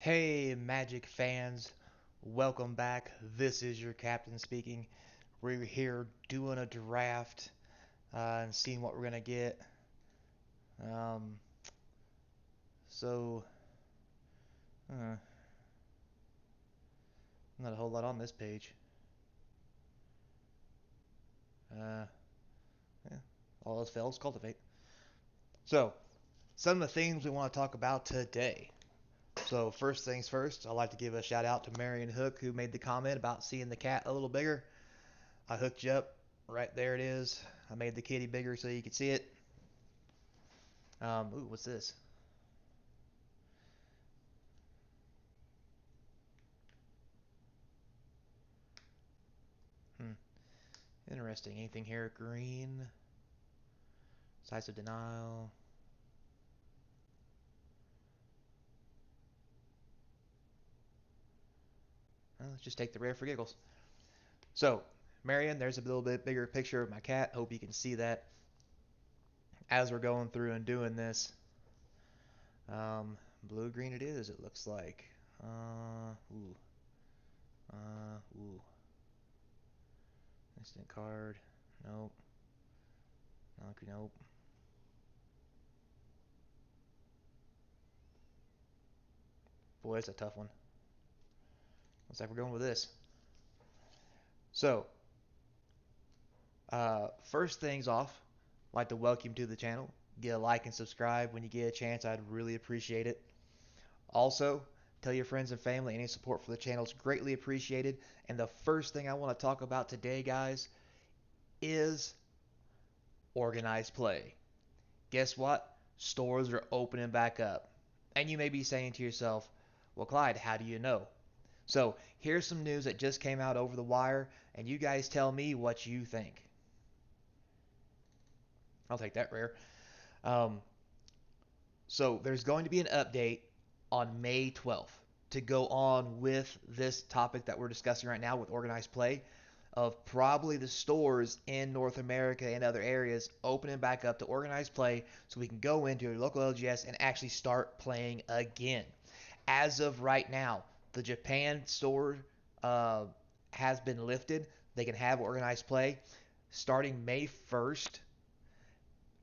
Hey, Magic fans, welcome back. This is your captain speaking. We're here doing a draft and seeing what we're gonna get. Um, so, uh, not a whole lot on this page. Uh, yeah, all else fails, cultivate. So, some of the things we want to talk about today. So, first things first, I'd like to give a shout out to Marion Hook who made the comment about seeing the cat a little bigger. I hooked you up. Right there it is. I made the kitty bigger so you could see it. Ooh, what's this? Hmm. Interesting. Anything here? Green. Size of denial. Well, let's just take the rare for giggles. So, Marion, there's a little bit bigger picture of my cat. Hope you can see that as we're going through and doing this. Blue green it is. It looks like. Ooh. Ooh. Instant card. Nope. Nope. Boy, that's a tough one. Looks like we're going with this. So, first things off, I'd like to welcome you to the channel. Get a like and subscribe when you get a chance. I'd really appreciate it. Also, tell your friends and family any support for the channel is greatly appreciated. And the first thing I want to talk about today, guys, is organized play. Guess what? Stores are opening back up. And you may be saying to yourself, well, Clyde, how do you know? So here's some news that just came out over the wire, and you guys tell me what you think. I'll take that rare. Um, So there's going to be an update on May 12th to go on with this topic that we're discussing right now with organized play of probably the stores in North America and other areas opening back up to organized play so we can go into your local LGS and actually start playing again. As of right now, the Japan store uh, has been lifted. They can have organized play starting May 1st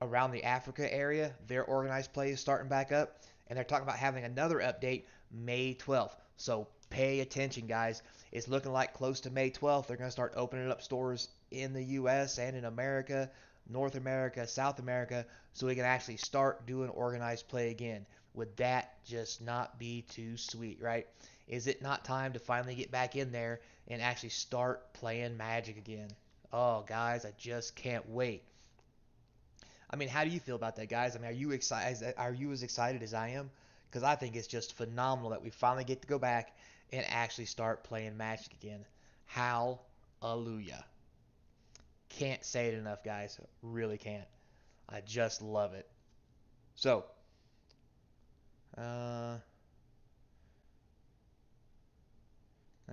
around the Africa area. Their organized play is starting back up, and they're talking about having another update May 12th. So pay attention, guys. It's looking like close to May 12th, they're going to start opening up stores in the U.S. and in America, North America, South America, so we can actually start doing organized play again. Would that just not be too sweet, right? Is it not time to finally get back in there and actually start playing Magic again? Oh, guys, I just can't wait. I mean, how do you feel about that, guys? I mean, are you excited? Are you as excited as I am? Because I think it's just phenomenal that we finally get to go back and actually start playing Magic again. Hallelujah! Can't say it enough, guys. Really can't. I just love it. So, I'll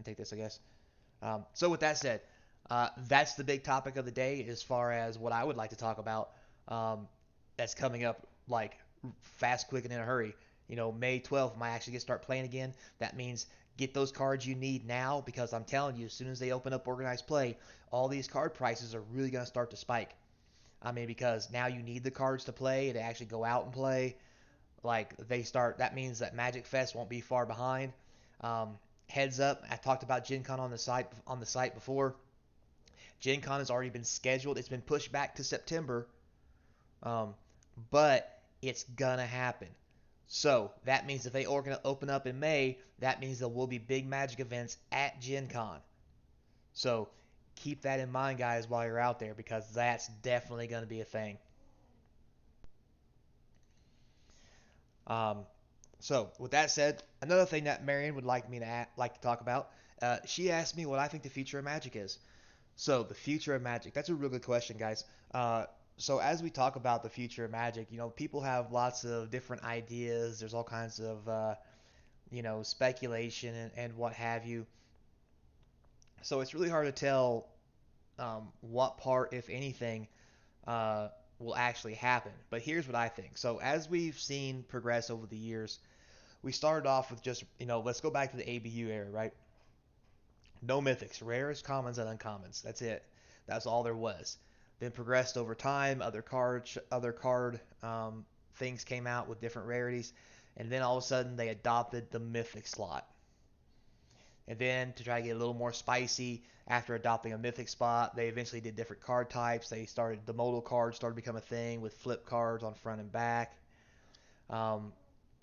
take this, I guess. So with that said, that's the big topic of the day as far as what I would like to talk about. That's coming up like fast, quick, and in a hurry. You know, May 12th might actually get start playing again. That means get those cards you need now because I'm telling you, as soon as they open up organized play, all these card prices are really going to start to spike. I mean, because now you need the cards to play to actually go out and play. Like they start, that means that Magic Fest won't be far behind. Um, Heads up, I talked about Gen Con on the site before. Gen Con has already been scheduled. It's been pushed back to September, um, but it's gonna happen. So that means if they are going to open up in May, that means there will be big Magic events at Gen Con. So keep that in mind, guys, while you're out there because that's definitely going to be a thing. Um, so with that said, another thing that Marion would like me to like to talk about, she asked me what I think the future of Magic is. So the future of Magic, that's a real good question, guys. So as we talk about the future of Magic, you know, people have lots of different ideas. There's all kinds of speculation and what have you. So it's really hard to tell what part, if anything, will actually happen. But here's what I think. So as we've seen progress over the years, we started off with just, let's go back to the ABU era, right? No mythics, rares, commons, and uncommons. That's it. That's all there was. Then progressed over time. Other card things came out with different rarities, and then all of a sudden they adopted the mythic slot. And then to try to get a little more spicy, after adopting a mythic spot, they eventually did different card types. They started the modal cards started to become a thing with flip cards on front and back. Um,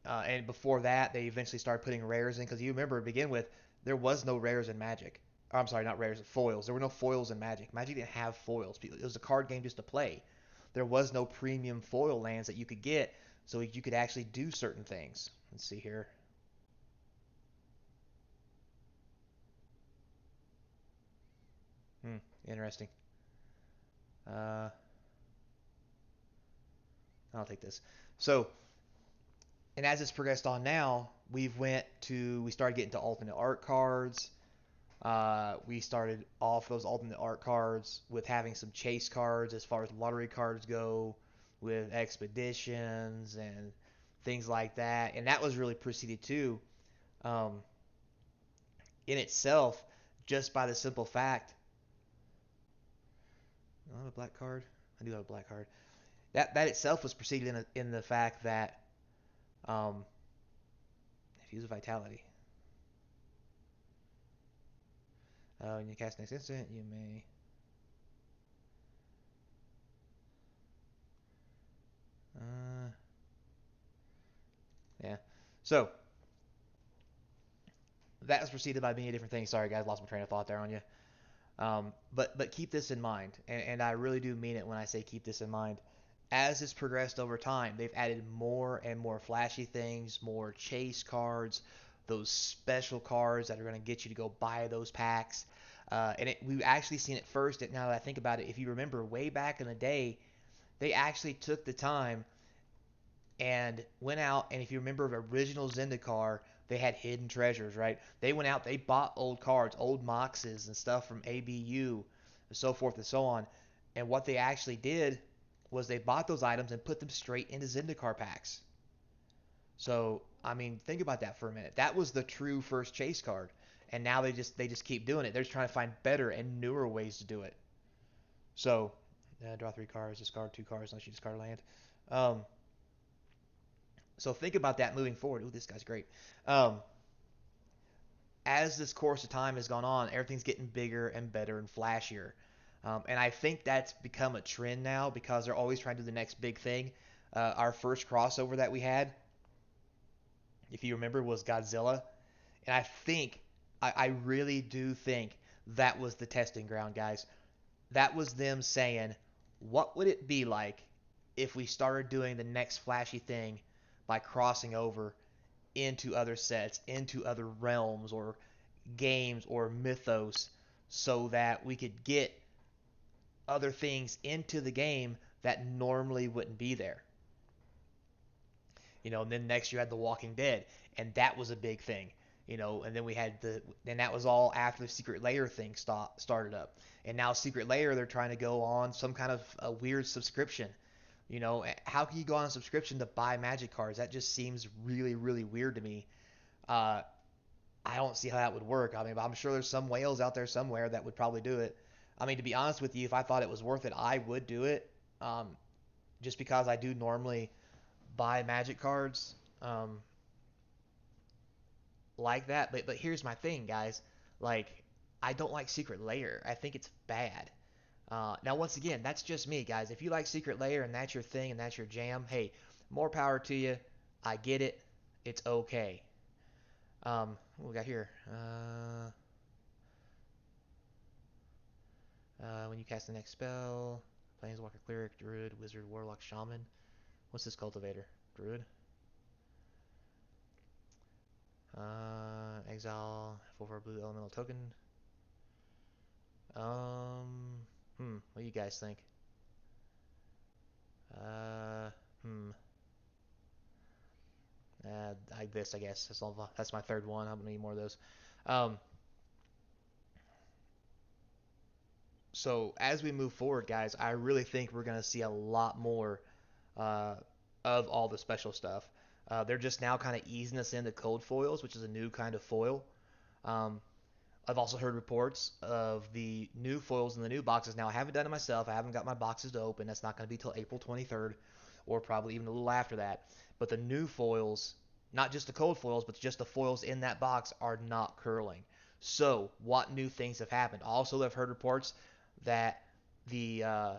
and before that, they eventually started putting rares in because you remember to begin with, there was no rares in Magic. Or, I'm sorry, not rares, foils. There were no foils in Magic. Magic didn't have foils. It was a card game just to play. There was no premium foil lands that you could get, so you could actually do certain things. Let's see here. Hmm, interesting. Uh, I'll take this. So, and as it's progressed on now, we started getting to alternate art cards. We started off those alternate art cards with having some chase cards as far as lottery cards go, with expeditions and things like that. And that was really preceded too, um, in itself, just by the simple fact. Oh, a black card. I do have a black card. That itself was preceded in the fact that um, if you use a vitality, when you cast next instant, you may. Uh, yeah. So that was preceded by many different things. Sorry, guys, lost my train of thought there on you. But keep this in mind, and I really do mean it when I say keep this in mind. As this progressed over time, they've added more and more flashy things, more chase cards, those special cards that are going to get you to go buy those packs. We've actually seen it first. Now that I think about it, if you remember way back in the day, they actually took the time and went out, and if you remember the original Zendikar, they had hidden treasures, right? They went out, they bought old cards, old Moxes and stuff from ABU, and so forth and so on. And what they actually did was they bought those items and put them straight into Zendikar packs. So, I mean, think about that for a minute. That was the true first chase card. And now they just keep doing it. They're just trying to find better and newer ways to do it. So, draw 3 cards, discard 2 cards unless you discard land. Um, so think about that moving forward. Ooh, this guy's great. Um, as this course of time has gone on, everything's getting bigger and better and flashier. And I think that's become a trend now because they're always trying to do the next big thing. Our first crossover that we had, if you remember, was Godzilla. And I really do think that was the testing ground, guys. That was them saying, what would it be like if we started doing the next flashy thing by crossing over into other sets, into other realms or games or mythos, so that we could get other things into the game that normally wouldn't be there. And then next you had The Walking Dead, and that was a big thing. And then we had and that was all after the Secret Layer thing started up. And now Secret Layer, they're trying to go on some kind of a weird subscription. How can you go on a subscription to buy Magic cards? That just seems really, really weird to me. Uh, I don't see how that would work. I mean, I'm sure there's some whales out there somewhere that would probably do it. I mean, to be honest with you, if I thought it was worth it, I would do it. Just because I do normally buy Magic cards like that. But here's my thing, guys. Like, I don't like Secret Layer. I think it's bad. Now, once again, that's just me, guys. If you like Secret Layer and that's your thing and that's your jam, hey, more power to you. I get it. It's okay. What we got here? When you cast the next spell, Planeswalker, Cleric, Druid, Wizard, Warlock, Shaman. What's this cultivator? Druid? Exile, 4 blue elemental token. What do you guys think? Uh, hmm. I guess. That's my third one. I'm gonna need more of those. Um, so as we move forward, guys, I really think we're gonna see a lot more uh, of all the special stuff. They're just now kind of easing us into cold foils, which is a new kind of foil. Um, I've also heard reports of the new foils in the new boxes. Now, I haven't done it myself. I haven't got my boxes to open. That's not going to be till April 23rd or probably even a little after that. But the new foils, not just the cold foils, but just the foils in that box are not curling. So, what new things have happened? Also, I've heard reports that the uh,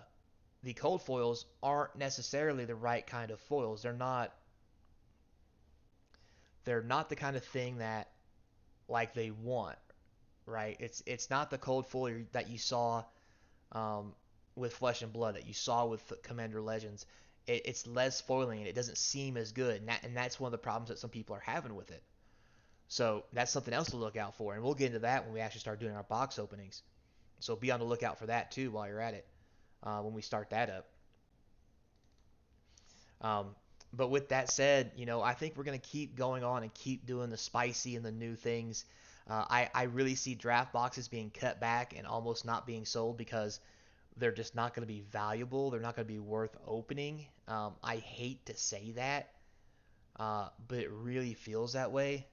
the cold foils aren't necessarily the right kind of foils. They're not the kind of thing that like they want, right? It's not the cold foil that you saw um, with Flesh and Blood that you saw with Commander Legends. It's less foiling and it doesn't seem as good, and that's one of the problems that some people are having with it. So that's something else to look out for, and we'll get into that when we actually start doing our box openings. So be on the lookout for that too while you're at it when we start that up. Um, but with that said, I think we're going to keep going on and keep doing the spicy and the new things. I really see draft boxes being cut back and almost not being sold because they're just not going to be valuable. They're not going to be worth opening. I hate to say that, but it really feels that way.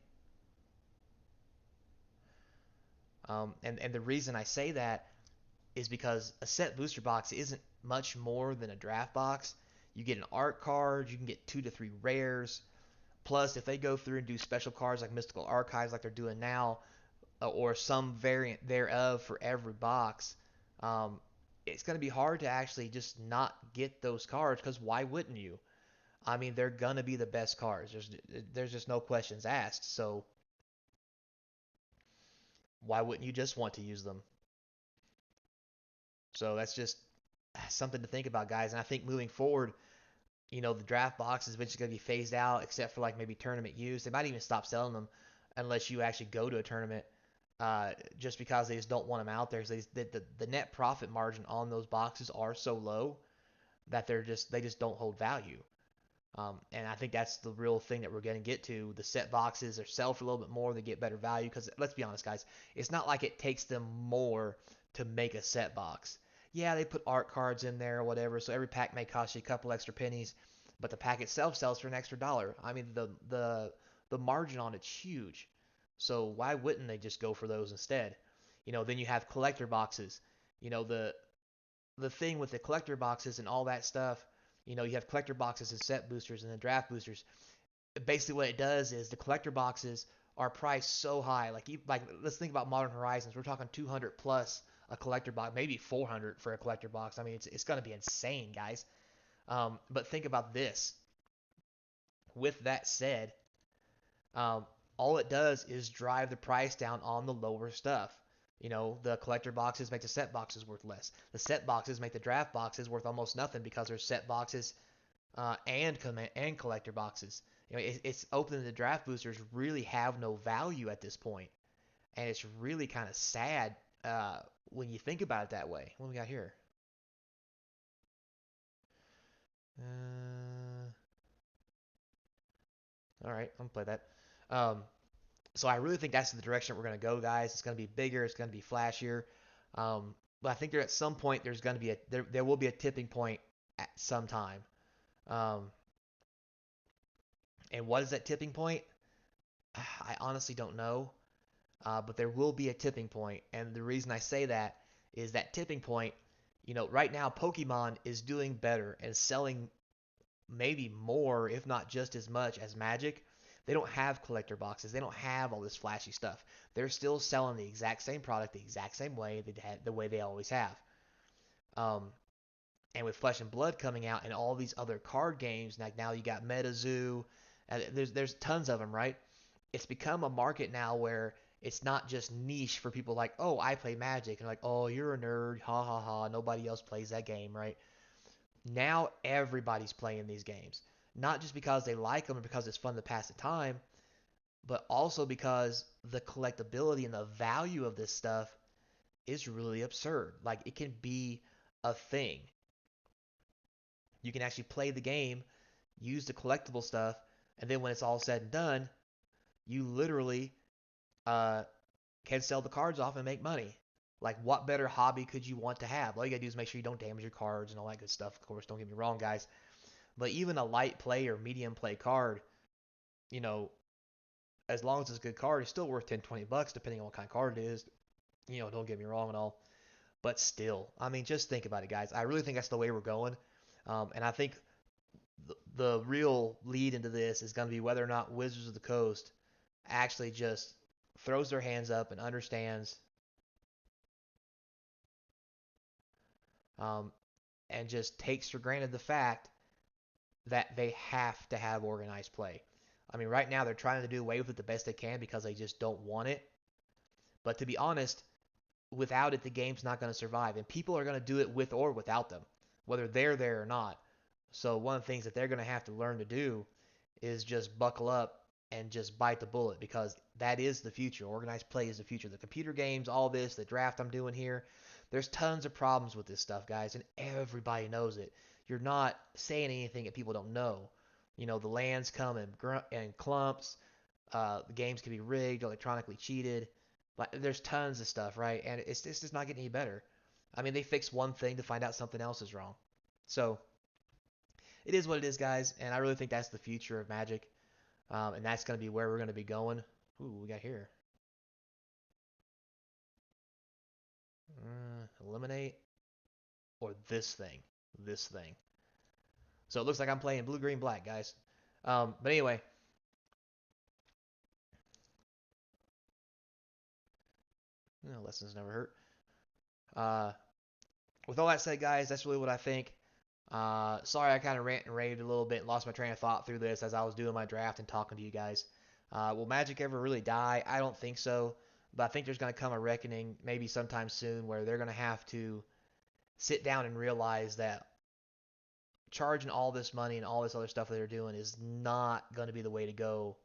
And the reason I say that is because a set booster box isn't much more than a draft box. You get an art card, you can get 2 to 3 rares. Plus, if they go through and do special cards like Mystical Archives, like they're doing now, or some variant thereof for every box, um, it's going to be hard to actually just not get those cards because why wouldn't you? I mean, they're going to be the best cards. There's just no questions asked. So why wouldn't you just want to use them? So that's just something to think about, guys. And I think moving forward, the draft box is eventually going to be phased out, except for like maybe tournament use. They might even stop selling them unless you actually go to a tournament, just because they just don't want them out there. 'Cause the net profit margin on those boxes are so low that they just don't hold value. And I think that's the real thing that we're going to get to. The set boxes are sell for a little bit more, they get better value. Because let's be honest, guys, it's not like it takes them more to make a set box. Yeah, they put art cards in there or whatever, so every pack may cost you a couple extra pennies, but the pack itself sells for an extra dollar. I mean, the margin on it's huge. So why wouldn't they just go for those instead? Then you have collector boxes. The thing with the collector boxes and all that stuff, you have collector boxes and set boosters and then draft boosters. Basically, what it does is the collector boxes are priced so high. Like let's think about Modern Horizons. We're talking 200 plus a collector box, maybe 400 for a collector box. I mean, it's going to be insane, guys. But think about this. With that said, um, all it does is drive the price down on the lower stuff. The collector boxes make the set boxes worth less. The set boxes make the draft boxes worth almost nothing because there's set boxes and collector boxes. It's open the draft boosters really have no value at this point, and it's really kind of sad when you think about it that way. What do we got here? Uh, all right, I'm gonna play that. Um, so I really think that's the direction we're gonna go, guys. It's gonna be bigger. It's gonna be flashier. But I think at some point there's gonna be there will be a tipping point at some time. Um, and what is that tipping point? I honestly don't know. But there will be a tipping point, and the reason I say that is that tipping point. Right now Pokemon is doing better and selling maybe more, if not just as much as Magic. They don't have collector boxes. They don't have all this flashy stuff. They're still selling the exact same product the exact same way the way they always have. Um, and with Flesh and Blood coming out and all these other card games, like now you got MetaZoo, there's tons of them, right? It's become a market now where it's not just niche for people like, oh, I play Magic, and like, oh, you're a nerd, ha ha ha, nobody else plays that game, right? Now everybody's playing these games, not just because they like them or because it's fun to pass the time, but also because the collectability and the value of this stuff is really absurd. Like it can be a thing. You can actually play the game, use the collectible stuff, and then when it's all said and done, you literally uh, can sell the cards off and make money. Like, what better hobby could you want to have? All you gotta do is make sure you don't damage your cards and all that good stuff. Of course, don't get me wrong, guys. But even a light play or medium play card, you know, as long as it's a good card, it's still worth 10, $20 depending on what kind of card it is. Don't get me wrong and all. But still, I mean, just think about it, guys. I really think that's the way we're going. And I think the real lead into this is going to be whether or not Wizards of the Coast actually just throws their hands up and understands, um, and just takes for granted the fact that they have to have organized play. I mean, right now they're trying to do away with it the best they can because they just don't want it. But to be honest, without it, the game's not going to survive. And people are going to do it with or without them, whether they're there or not. So one of the things that they're going to have to learn to do is just buckle up and just bite the bullet because that is the future. Organized play is the future. The computer games, all this, the draft I'm doing here, there's tons of problems with this stuff, guys, and everybody knows it. You're not saying anything that people don't know. The lands come in clumps. The games can be rigged, electronically cheated. Like there's tons of stuff, right? And it's just not getting any better. I mean, they fix one thing to find out something else is wrong. So it is what it is, guys. And I really think that's the future of Magic, and that's going to be where we're going to be going. Ooh, we got here. Eliminate or this thing, this thing. So it looks like I'm playing blue, green, black, guys. But anyway, lessons never hurt. Uh, with all that said, guys, that's really what I think. Sorry, I kind of ranted and raved a little bit, and lost my train of thought through this as I was doing my draft and talking to you guys. Will Magic ever really die? I don't think so, but I think there's going to come a reckoning, maybe sometime soon, where they're going to have to sit down and realize that charging all this money and all this other stuff that they're doing is not going to be the way to go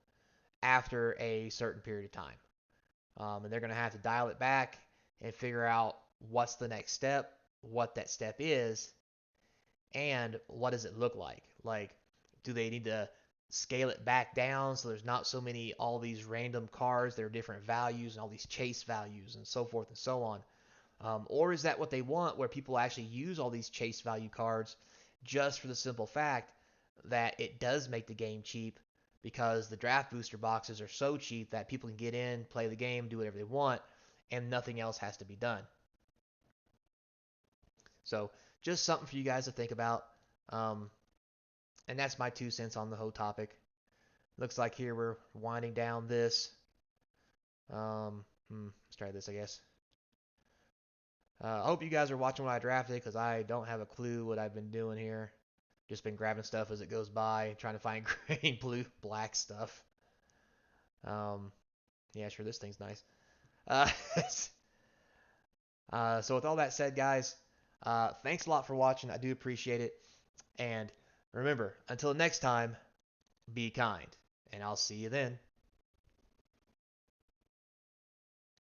after a certain period of time. And they're going to have to dial it back and figure out what's the next step, what that step is, and what does it look like? Like, do they need to scale it back down so there's not so many all these random cards that are different values and all these chase values and so forth and so on? Or is that what they want, where people actually use all these chase value cards just for the simple fact that it does make the game cheap because the draft booster boxes are so cheap that people can get in, play the game, do whatever they want, and nothing else has to be done. So just something for you guys to think about. Um, and that's my 2 cents on the whole topic. Looks like here we're winding down this. Let's try this, I guess. I hope you guys are watching what I drafted because I don't have a clue what I've been doing here. Just been grabbing stuff as it goes by, trying to find green, blue, black stuff. Um, yeah, sure, this thing's nice. Uh, so with all that said, guys, thanks a lot for watching. I do appreciate it. And remember, until next time, be kind, and I'll see you then.